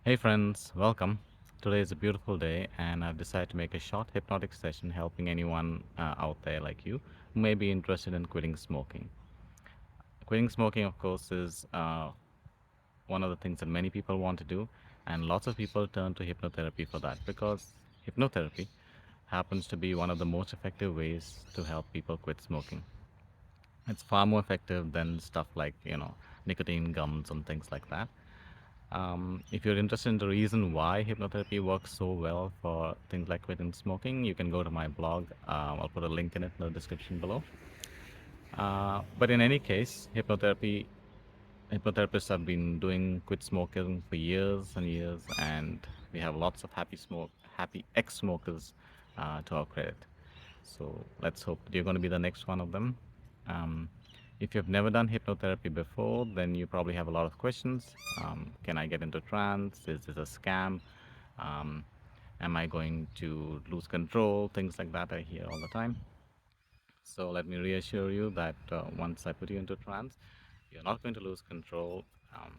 Hey friends, welcome. Today is a beautiful day, and I've decided to make a short hypnotic session helping anyone out there like you who may be interested in quitting smoking. Quitting smoking, of course, is one of the things that many people want to do, and lots of people turn to hypnotherapy for that because hypnotherapy happens to be one of the most effective ways to help people quit smoking. It's far more effective than stuff like, nicotine gums and things like that. If you're interested in the reason why hypnotherapy works so well for things like quitting smoking, you can go to my blog. I'll put a link in it in the description below. But in any case, hypnotherapists have been doing quit smoking for years and years, and we have lots of happy ex-smokers to our credit. So let's hope that you're going to be the next one of them. Um, if you've never done hypnotherapy before, then you probably have a lot of questions. Can I get into trance? Is this a scam? Um, am I going to lose control? Things like that I hear all the time. So let me reassure you that once I put you into trance, you're not going to lose control. Um,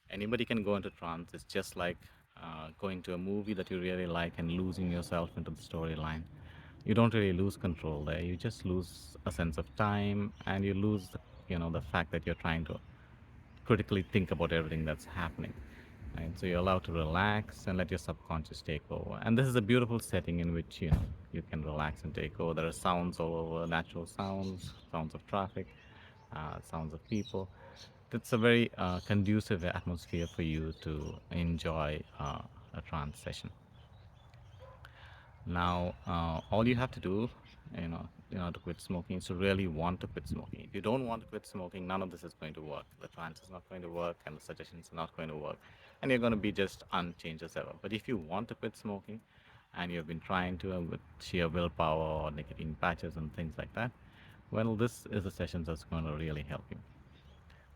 Anybody can go into trance. It's just like going to a movie that you really like and losing yourself into the storyline. You don't really lose control there. You just lose a sense of time, and you lose, the fact that you're trying to critically think about everything that's happening. Right? So you're allowed to relax and let your subconscious take over. And this is a beautiful setting in which you can relax and take over. There are sounds all over, natural sounds, sounds of traffic, sounds of people. It's a very conducive atmosphere for you to enjoy a trance session. Now, all you have to do, to quit smoking is to really want to quit smoking. If you don't want to quit smoking, none of this is going to work. The trance is not going to work, and the suggestions are not going to work, and you're going to be just unchanged as ever. But if you want to quit smoking, and you've been trying to with sheer willpower or nicotine patches and things like that, well, this is a session that's going to really help you.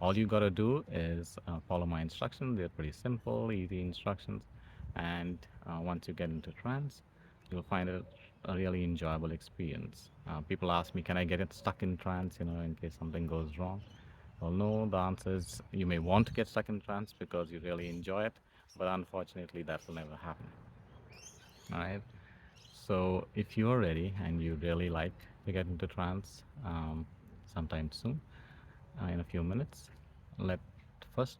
All you got to do is follow my instructions. They're pretty simple, easy instructions. And once you get into trance, you'll find it a really enjoyable experience. People ask me, can I get it stuck in trance, in case something goes wrong? Well, no, the answer is you may want to get stuck in trance because you really enjoy it, but unfortunately, that will never happen. All right. So if you're ready and you really like to get into trance sometime soon, in a few minutes. Let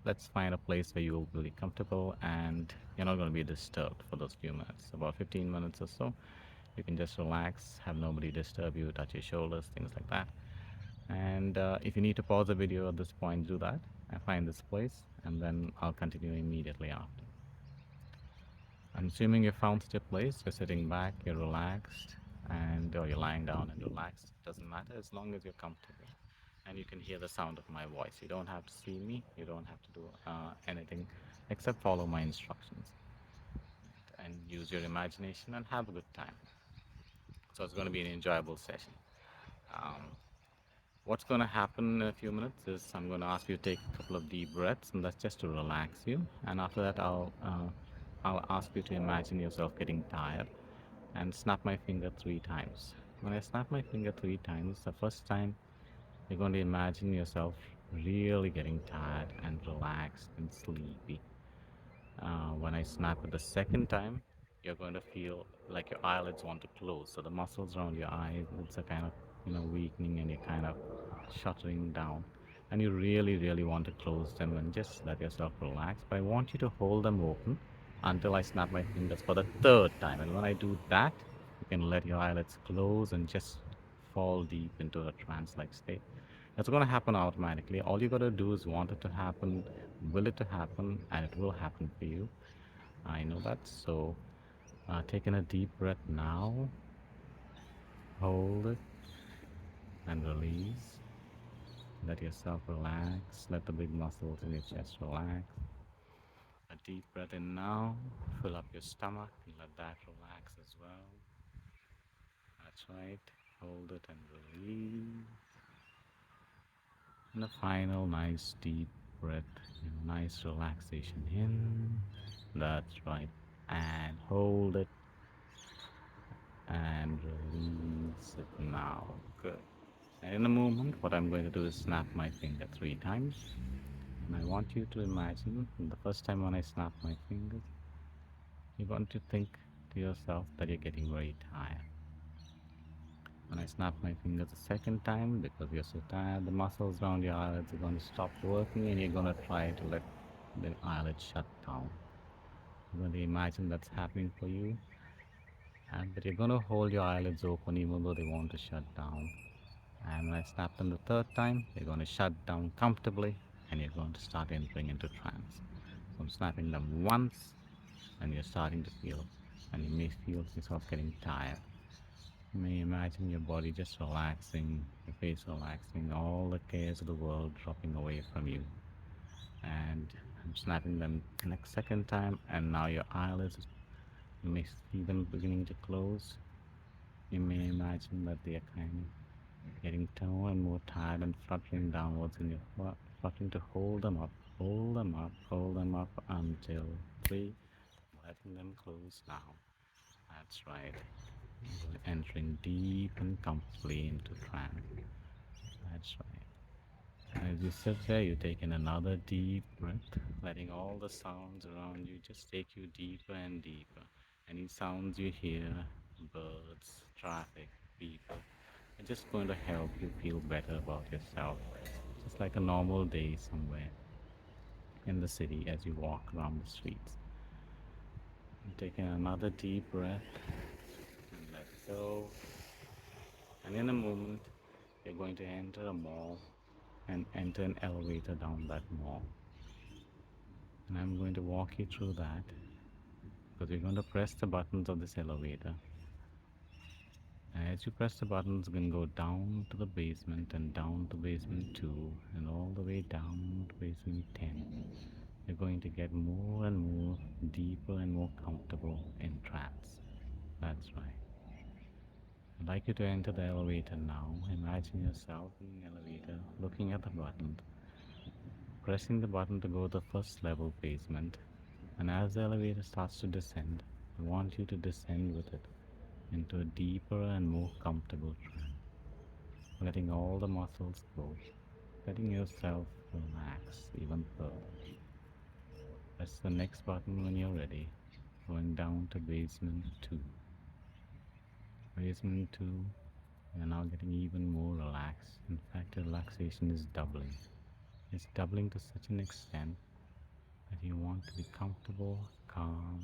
let's find a place where you will be comfortable and you're not going to be disturbed for those few minutes. About 15 minutes or so, you can just relax, have nobody disturb you, touch your shoulders, things like that. And if you need to pause the video at this point, do that and find this place, and then I'll continue immediately after. I'm assuming you found such a place. You're sitting back, you're relaxed, and or you're lying down and relaxed. Doesn't matter as long as you're comfortable and you can hear the sound of my voice. You don't have to see me. You don't have to do anything except follow my instructions and use your imagination and have a good time. So it's going to be an enjoyable session. Um, what's going to happen in a few minutes is I'm going to ask you to take a couple of deep breaths, and that's just to relax you. And after that, I'll ask you to imagine yourself getting tired and snap my finger 3 times. When I snap my finger 3 times, the first time you're going to imagine yourself really getting tired and relaxed and sleepy. When I snap it the second time, you're going to feel like your eyelids want to close. So the muscles around your eyes, it's a kind of weakening, and you're kind of shuttering down. And you really, really want to close them and just let yourself relax. But I want you to hold them open until I snap my fingers for the third time. And when I do that, you can let your eyelids close and just fall deep into a trance like state. It's going to happen automatically. All you got to do is want it to happen, will it to happen, and it will happen for you. I know that. So, taking a deep breath now, hold it and release. Let yourself relax. Let the big muscles in your chest relax. A deep breath in now. Fill up your stomach and let that relax as well. That's right. Hold it and release. And a final nice deep breath, nice relaxation in. That's right. And hold it and release it now. Good. And in a moment, what I'm going to do is snap my finger 3 times. And I want you to imagine the first time when I snap my fingers, you want to think to yourself that you're getting very tired. When I snap my fingers the second time, because you're so tired, the muscles around your eyelids are going to stop working and you're going to try to let the eyelids shut down. You're going to imagine that's happening for you, and but you're going to hold your eyelids open even though they want to shut down. And when I snap them the third time, they're going to shut down comfortably and you're going to start entering into trance. So I'm snapping them once and you're starting to feel, and you may feel yourself getting tired. You may imagine your body just relaxing, your face relaxing, all the cares of the world dropping away from you. And I'm snapping them the next second time, and now your eyelids, you may see them beginning to close. You may imagine that they are kind of getting more and more tired and fluttering downwards, and you're fluttering to hold them up, hold them up, hold them up until three, letting them close now. That's right. You're entering deep and comfortably into trance. That's right. As you sit there, you take in another deep breath, letting all the sounds around you just take you deeper and deeper. Any sounds you hear, birds, traffic, people, are just going to help you feel better about yourself. Just like a normal day somewhere in the city as you walk around the streets. You take in another deep breath and let go. And in a moment, you're going to enter a mall and enter an elevator down that mall. And I'm going to walk you through that because we're going to press the buttons of this elevator. And as you press the buttons, you can go down to the basement and down to basement 2 and all the way down to basement 10. You're going to get more and more deeper and more comfortable in trance. That's right. I'd like you to enter the elevator now. Imagine yourself in the elevator looking at the button, pressing the button to go to the first level basement. And as the elevator starts to descend, I want you to descend with it into a deeper and more comfortable trance, letting all the muscles go, letting yourself relax even further. Press the next button when you're ready, going down to basement 2. Basement 2, you're now getting even more relaxed. In fact, your relaxation is doubling. It's doubling to such an extent that you want to be comfortable, calm,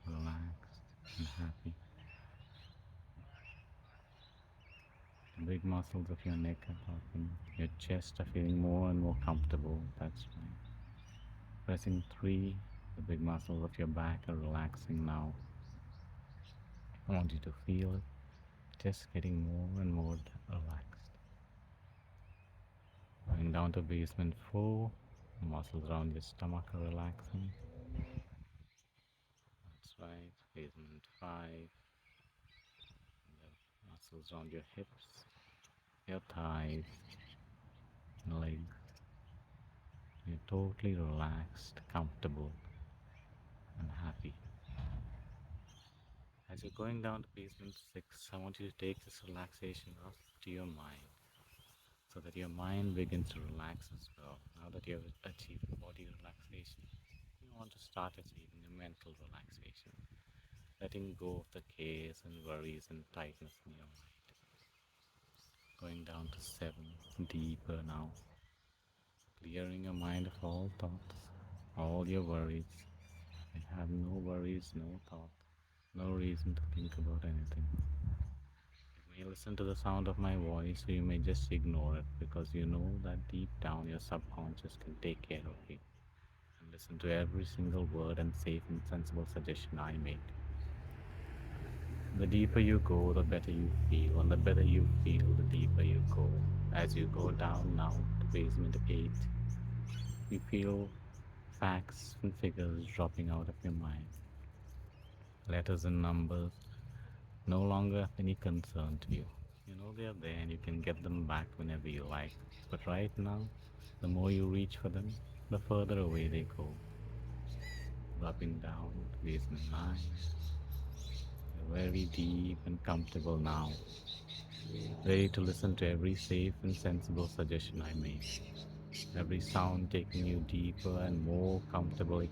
relaxed, and happy. The big muscles of your neck are popping. Your chest are feeling more and more comfortable. That's right. Pressing 3, the big muscles of your back are relaxing now. I want you to feel it, just getting more and more relaxed. Going down to basement 4, the muscles around your stomach are relaxing. That's right. Basement 5, the muscles around your hips, your thighs, and legs. You're totally relaxed, comfortable, and happy. As you're going down to basement 6, I want you to take this relaxation up to your mind so that your mind begins to relax as well. Now that you have achieved body relaxation, you want to start achieving a mental relaxation, letting go of the cares and worries and tightness in your mind. Going down to 7, deeper now, clearing your mind of all thoughts, all your worries. You have no worries, no thought, no reason to think about anything. You may listen to the sound of my voice, or you may just ignore it because you know that deep down your subconscious can take care of you. And listen to every single word and safe and sensible suggestion I make. The deeper you go, the better you feel, and the better you feel, the deeper you go. As you go down now to basement 8, you feel facts and figures dropping out of your mind. Letters and numbers no longer of any concern to you. You know they are there and you can get them back whenever you like. But right now, the more you reach for them, the further away they go. Dropping down to basement 9. You're very deep and comfortable now, ready to listen to every safe and sensible suggestion I make. every sound taking you deeper and more comfortably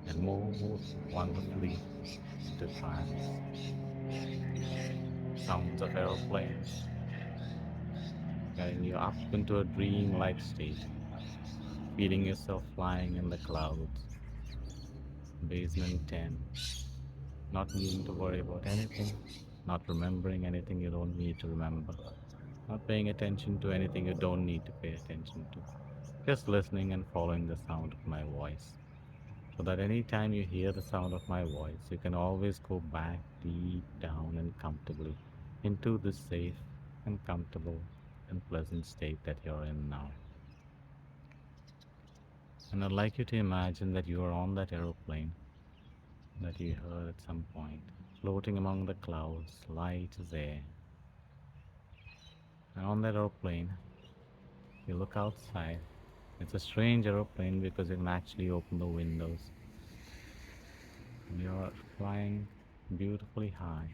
and more wonderfully into trance. Sounds of aeroplanes guiding you up into a dream-like state, feeling yourself flying in the clouds. Basement 10, not needing to worry about anything, not remembering anything you don't need to remember, not paying attention to anything you don't need to pay attention to, just listening and following the sound of my voice. So that any time you hear the sound of my voice, you can always go back deep down and comfortably into the safe and comfortable and pleasant state that you're in now. And I'd like you to imagine that you are on that aeroplane that you heard at some point, floating among the clouds, light as air. And on that aeroplane, you look outside. It's a strange aeroplane because you can actually open the windows. And you're flying beautifully high.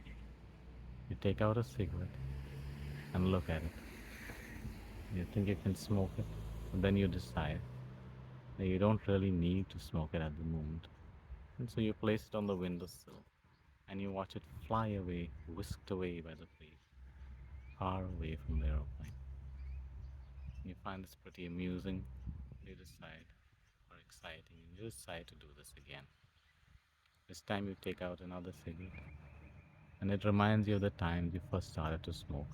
You take out a cigarette and look at it. You think you can smoke it, but then you decide that you don't really need to smoke it at the moment. And so you place it on the windowsill and you watch it fly away, whisked away by the breeze, far away from the aeroplane. You find this pretty amusing. You decide, or exciting, and you decide to do this again. This time you take out another cigarette, and it reminds you of the time you first started to smoke,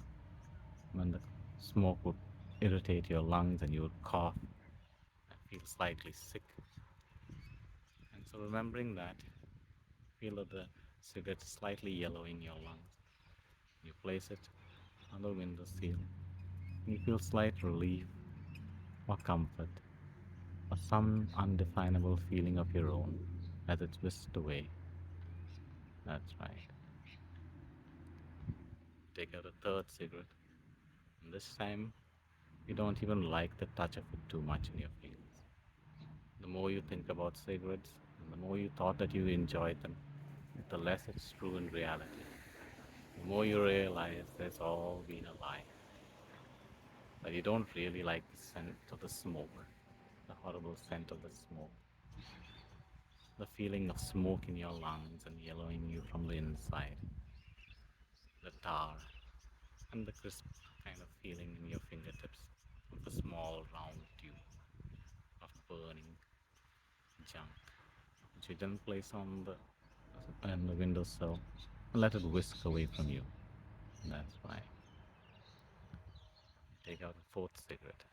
when the smoke would irritate your lungs and you would cough and feel slightly sick. And so, remembering that, feel that the cigarette is slightly yellow in your lungs. You place it on the window sill, and you feel slight relief or comfort or some undefinable feeling of your own as it's whisked away. That's right. Take out a third cigarette, and this time you don't even like the touch of it too much in your fingers. The more you think about cigarettes, and the more you thought that you enjoyed them, the less it's true in reality. The more you realize there's all been a lie, that you don't really like the scent of the smoke, the horrible scent of the smoke, the feeling of smoke in your lungs and yellowing you from the inside, the tar, and the crisp kind of feeling in your fingertips of the small round tube of burning junk, which you then place on the windowsill and let it whisk away from you. That's right. Take out a fourth cigarette.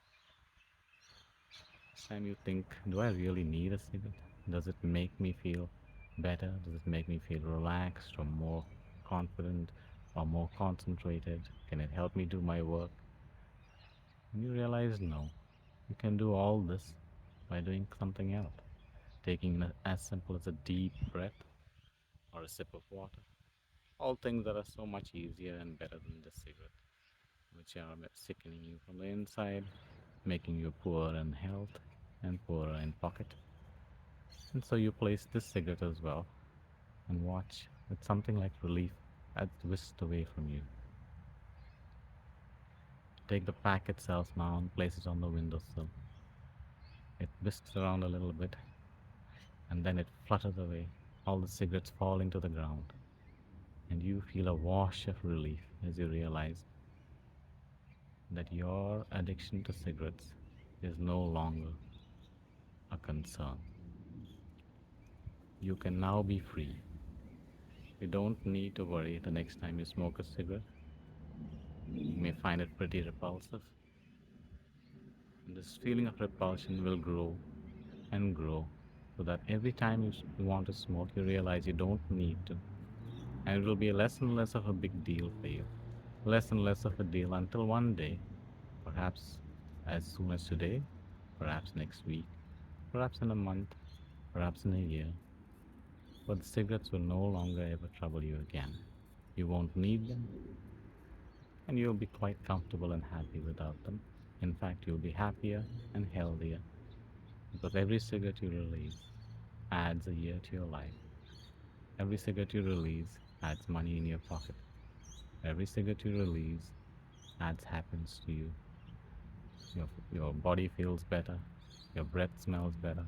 This time you think, do I really need a cigarette? Does it make me feel better? Does it make me feel relaxed or more confident or more concentrated? Can it help me do my work? And you realize no. You can do all this by doing something else. Taking as simple as a deep breath or a sip of water. All things that are so much easier and better than the cigarette, which are sickening you from the inside, making you poor in health and poorer in pocket. And so you place this cigarette as well and watch with something like relief as whisked away from you. Take the pack itself now and place it on the windowsill. It whisks around a little bit and then it flutters away, all the cigarettes falling to the ground. And you feel a wash of relief as you realize that your addiction to cigarettes is no longer a concern. You can now be free. You don't need to worry the next time you smoke a cigarette. You may find it pretty repulsive. And this feeling of repulsion will grow and grow so that every time you want to smoke, you realize you don't need to. And it will be less and less of a big deal for you. Less and less of a deal until one day, perhaps as soon as today, perhaps next week, perhaps in a month, perhaps in a year, but the cigarettes will no longer ever trouble you again. You won't need them, and you'll be quite comfortable and happy without them. In fact, you'll be happier and healthier because every cigarette you release adds a year to your life. Every cigarette you release adds money in your pocket. Every cigarette you release adds happiness to you. your body feels better, your breath smells better,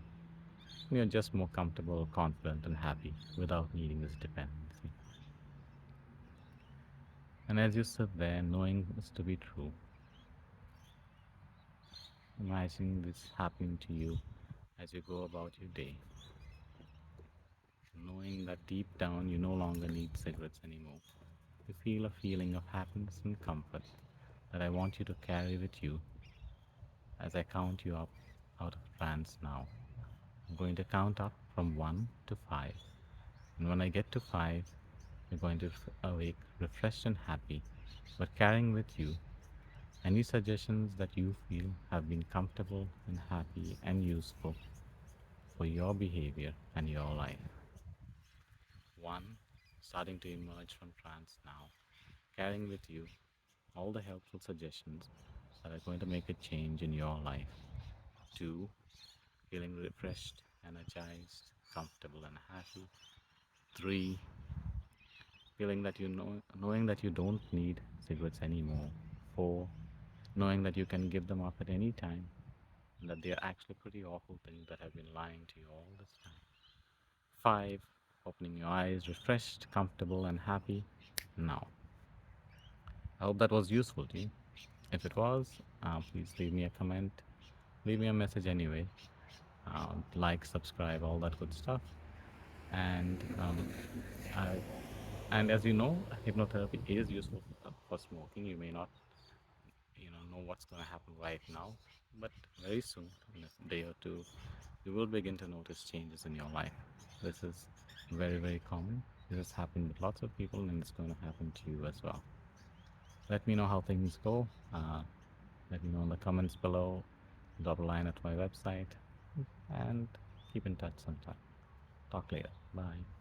and you're just more comfortable, confident, and happy without needing this dependency. And as you sit there knowing this to be true, imagine this happening to you as you go about your day, knowing that deep down you no longer need cigarettes anymore. You feel a feeling of happiness and comfort that I want you to carry with you as I count you up out of trance now. I'm going to count up from 1 to 5. And when I get to 5, you're going to awake refreshed and happy, but carrying with you any suggestions that you feel have been comfortable and happy and useful for your behavior and your life. 1. Starting to emerge from trance now, carrying with you all the helpful suggestions that are going to make a change in your life. 2. Feeling refreshed, energized, comfortable, and happy. 3. Feeling that knowing that you don't need cigarettes anymore. 4. Knowing that you can give them up at any time and that they are actually pretty awful things that have been lying to you all this time. 5. Opening your eyes, refreshed, comfortable, and happy now. I hope that was useful to you. If it was, please leave me a comment, leave me a message anyway. Like, subscribe, all that good stuff. And I, and as you know, hypnotherapy is useful for smoking. You may not, know what's going to happen right now, but very soon, in a day or two, you will begin to notice changes in your life. This is very, very common. This has happened with lots of people, and it's going to happen to you as well. Let me know how things go. Let me know in the comments below. Drop a line at my website, and keep in touch sometime. Talk later. Bye.